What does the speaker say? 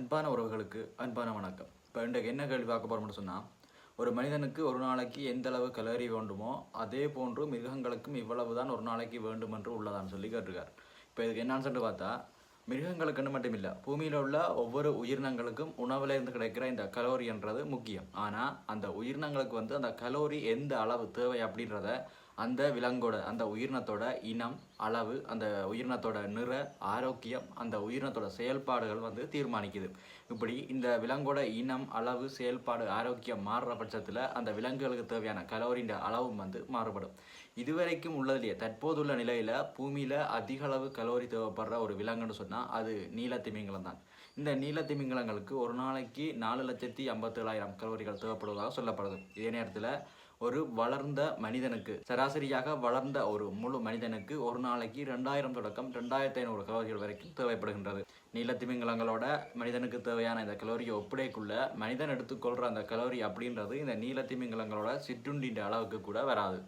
அன்பான உறவுகளுக்கு அன்பான வணக்கம். இப்போ இன்றைக்கு என்ன கேள்வி பார்க்க போகிறோம்னு சொன்னால், ஒரு மனிதனுக்கு ஒரு நாளைக்கு எந்த அளவு கலோரி வேண்டுமோ அதே போன்று மிருகங்களுக்கும் இவ்வளவு தான் ஒரு நாளைக்கு வேண்டும் என்று உள்ளதான்னு சொல்லி கேட்டிருக்கார். இப்போ இதுக்கு என்னன்னு சொல்லிட்டு பார்த்தா, மிருகங்களுக்குன்னு மட்டும் இல்லை, பூமியில் உள்ள ஒவ்வொரு உயிரினங்களுக்கும் உணவுலேருந்து கிடைக்கிற இந்த கலோரின்றது முக்கியம். ஆனால் அந்த உயிரினங்களுக்கு அந்த கலோரி எந்த அளவு தேவை அப்படின்றத அந்த விலங்கோட அந்த உயிரினத்தோட இனம், அளவு, அந்த உயிரினத்தோட நிற, ஆரோக்கியம், அந்த உயிரினத்தோட செயல்பாடுகள் தீர்மானிக்குது. இப்படி இந்த விலங்கோட இனம், அளவு, செயல்பாடு, ஆரோக்கியம் மாறுற பட்சத்தில் அந்த விலங்குகளுக்கு தேவையான கலோரியின் அளவும் மாறுபடும். இதுவரைக்கும் உள்ளதுலேயே தற்போதுள்ள நிலையில் பூமியில் அதிக அளவு கலோரி தேவைப்படுற ஒரு விலங்குன்னு சொன்னால் அது நீலத்திமிங்கலம் தான். இந்த நீலத்திமிங்கலங்களுக்கு ஒரு நாளைக்கு 4,57,000 கலோரிகள் தேவைப்படுவதாக சொல்லப்படுது. இதே நேரத்தில் ஒரு வளர்ந்த மனிதனுக்கு, சராசரியாக வளர்ந்த ஒரு முழு மனிதனுக்கு ஒரு நாளைக்கு 2000 தொடக்கம் 2500 கலோரிகள் வரைக்கும் தேவைப்படுகின்றது. நீலத்திமிங்கலங்களோட மனிதனுக்கு தேவையான இந்த கலோரியை ஒப்படைக்குள்ள மனிதன் எடுத்துக்கொள்கிற அந்த கலோரி அப்படின்றது இந்த நீலத்திமிங்கலங்களோட சிற்றுண்டின் அளவுக்கு கூட வராது.